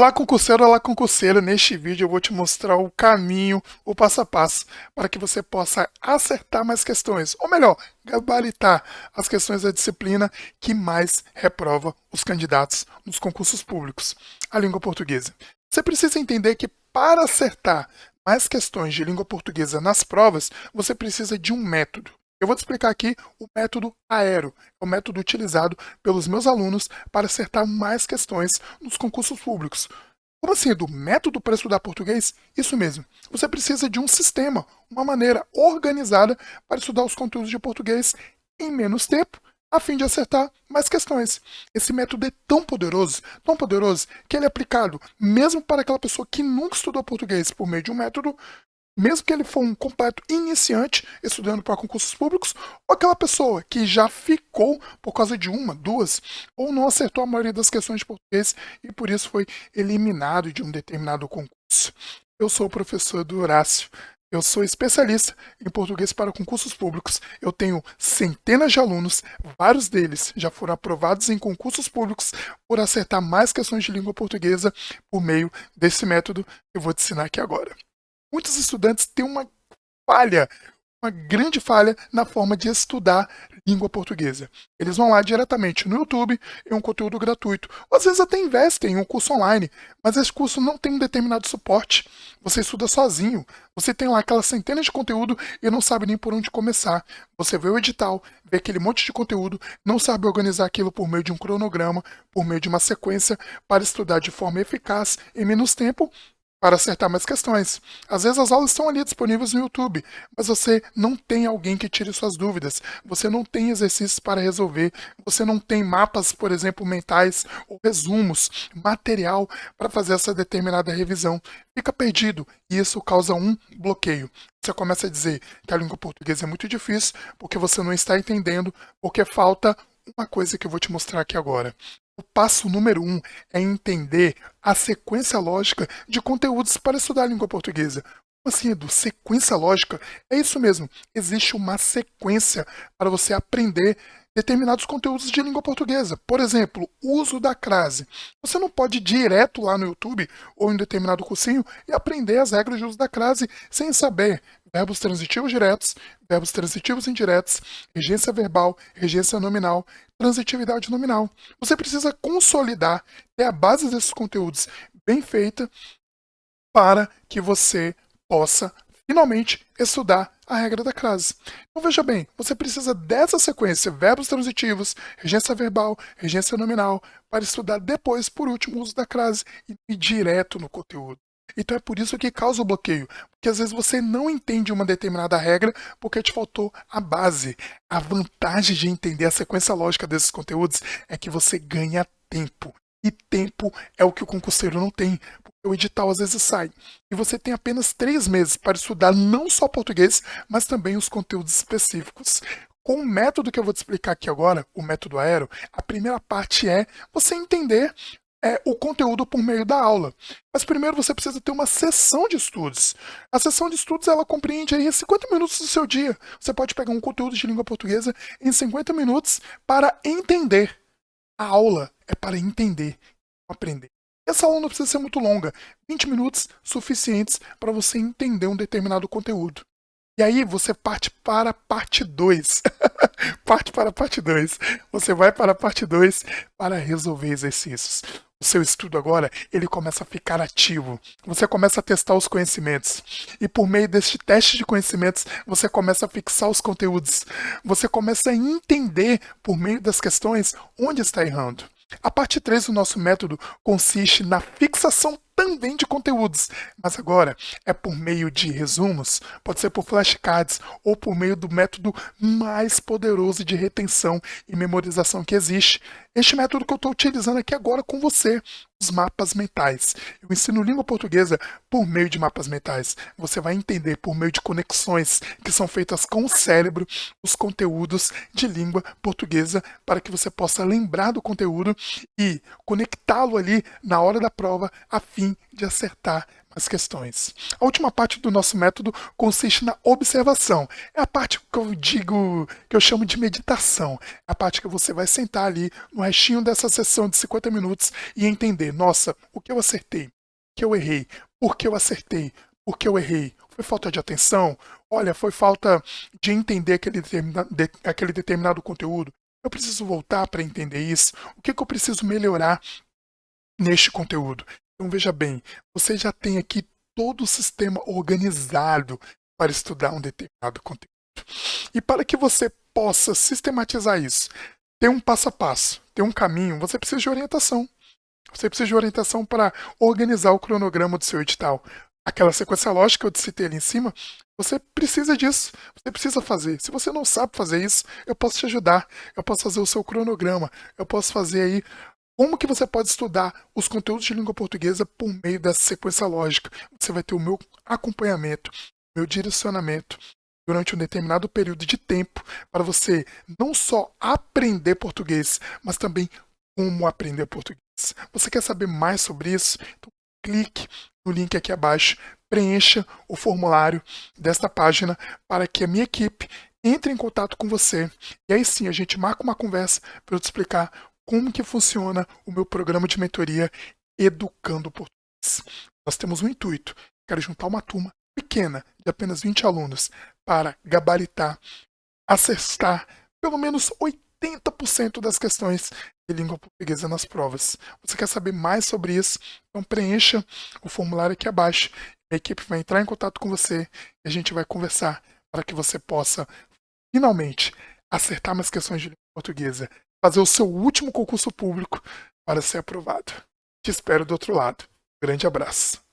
Olá concurseiro, neste vídeo eu vou te mostrar o caminho, o passo a passo, para que você possa acertar mais questões, ou melhor, gabaritar as questões da disciplina que mais reprova os candidatos nos concursos públicos, a língua portuguesa. Você precisa entender que para acertar mais questões de língua portuguesa nas provas, você precisa de um método. Eu vou te explicar aqui o método Aero, é o método utilizado pelos meus alunos para acertar mais questões nos concursos públicos. Como assim, Edu? Método para estudar português? Isso mesmo. Você precisa de um sistema, uma maneira organizada para estudar os conteúdos de português em menos tempo, a fim de acertar mais questões. Esse método é tão poderoso, que ele é aplicado mesmo para aquela pessoa que nunca estudou português por meio de um método, mesmo que ele for um completo iniciante estudando para concursos públicos, ou aquela pessoa que já ficou por causa de uma, duas, ou não acertou a maioria das questões de português e por isso foi eliminado de um determinado concurso. Eu sou o professor do Horácio. Eu sou especialista em português para concursos públicos. Eu tenho centenas de alunos, vários deles já foram aprovados em concursos públicos por acertar mais questões de língua portuguesa por meio desse método que eu vou te ensinar aqui agora. Muitos estudantes têm uma grande falha na forma de estudar língua portuguesa. Eles vão lá diretamente no YouTube, em um conteúdo gratuito. Ou às vezes até investem em um curso online, mas esse curso não tem um determinado suporte. Você estuda sozinho. Você tem lá aquelas centenas de conteúdo e não sabe nem por onde começar. Você vê o edital, vê aquele monte de conteúdo, não sabe organizar aquilo por meio de um cronograma, por meio de uma sequência, para estudar de forma eficaz em menos tempo, para acertar mais questões. Às vezes as aulas estão ali disponíveis no YouTube, mas você não tem alguém que tire suas dúvidas, você não tem exercícios para resolver, você não tem mapas, por exemplo, mentais ou resumos, material para fazer essa determinada revisão. Fica perdido e isso causa um bloqueio. Você começa a dizer que a língua portuguesa é muito difícil porque você não está entendendo, porque falta uma coisa que eu vou te mostrar aqui agora. O passo número 1 é entender a sequência lógica de conteúdos para estudar a língua portuguesa. Como assim, Edu? Sequência lógica? É isso mesmo. Existe uma sequência para você aprender determinados conteúdos de língua portuguesa. Por exemplo, o uso da crase. Você não pode ir direto lá no YouTube ou em determinado cursinho e aprender as regras de uso da crase sem saber verbos transitivos diretos, verbos transitivos indiretos, regência verbal, regência nominal, transitividade nominal. Você precisa consolidar, ter a base desses conteúdos bem feita para que você possa finalmente estudar a regra da crase. Então veja bem, você precisa dessa sequência, verbos transitivos, regência verbal, regência nominal, para estudar depois, por último, o uso da crase e ir direto no conteúdo. Então é por isso que causa o bloqueio, porque às vezes você não entende uma determinada regra porque te faltou a base. A vantagem de entender a sequência lógica desses conteúdos é que você ganha tempo. E tempo é o que o concurseiro não tem, porque o edital às vezes sai. E você tem apenas 3 meses para estudar não só português, mas também os conteúdos específicos. Com o método que eu vou te explicar aqui agora, o método Aero, a primeira parte é você entender o conteúdo por meio da aula. Mas primeiro você precisa ter uma sessão de estudos. A sessão de estudos ela compreende aí 50 minutos do seu dia. Você pode pegar um conteúdo de língua portuguesa em 50 minutos para entender. A aula é para entender, aprender. Essa aula não precisa ser muito longa, 20 minutos suficientes para você entender um determinado conteúdo. E aí você parte para a parte 2. Parte para a parte 2. Você vai para a parte 2 para resolver exercícios. O seu estudo agora, ele começa a ficar ativo. Você começa a testar os conhecimentos. E por meio deste teste de conhecimentos, você começa a fixar os conteúdos. Você começa a entender, por meio das questões, onde está errando. A parte 3 do nosso método consiste na fixação também de conteúdos, mas agora é por meio de resumos, pode ser por flashcards ou por meio do método mais poderoso de retenção e memorização que existe. Este método que eu estou utilizando aqui agora com você, os mapas mentais. Eu ensino língua portuguesa por meio de mapas mentais. Você vai entender por meio de conexões que são feitas com o cérebro os conteúdos de língua portuguesa para que você possa lembrar do conteúdo e conectá-lo ali na hora da prova a fim de acertar mais questões. A última parte do nosso método consiste na observação. É a parte que eu digo, que eu chamo de meditação. É a parte que você vai sentar ali no restinho dessa sessão de 50 minutos e entender, nossa, o que eu acertei, o que eu errei, por que eu acertei, por que eu errei. Foi falta de atenção? Olha, foi falta de entender aquele determinado conteúdo. Eu preciso voltar para entender isso. O que eu preciso melhorar neste conteúdo? Então veja bem, você já tem aqui todo o sistema organizado para estudar um determinado conteúdo. E para que você possa sistematizar isso, ter um passo a passo, ter um caminho, você precisa de orientação. Você precisa de orientação para organizar o cronograma do seu edital. Aquela sequência lógica que eu citei ali em cima, você precisa disso. Você precisa fazer. Se você não sabe fazer isso, eu posso te ajudar. Eu posso fazer o seu cronograma. Eu posso fazer aí como que você pode estudar os conteúdos de língua portuguesa por meio dessa sequência lógica. Você vai ter o meu acompanhamento, meu direcionamento durante um determinado período de tempo para você não só aprender português, mas também como aprender português. Você quer saber mais sobre isso? Então clique no link aqui abaixo, preencha o formulário desta página para que a minha equipe entre em contato com você. E aí sim, a gente marca uma conversa para eu te explicar como que funciona o meu programa de mentoria Educando Português. Nós temos um intuito, quero juntar uma turma pequena, de apenas 20 alunos, para gabaritar, acertar pelo menos 80% das questões de língua portuguesa nas provas. Você quer saber mais sobre isso? Então preencha o formulário aqui abaixo. A equipe vai entrar em contato com você e a gente vai conversar para que você possa finalmente acertar mais questões de língua portuguesa, fazer o seu último concurso público para ser aprovado. Te espero do outro lado. Grande abraço.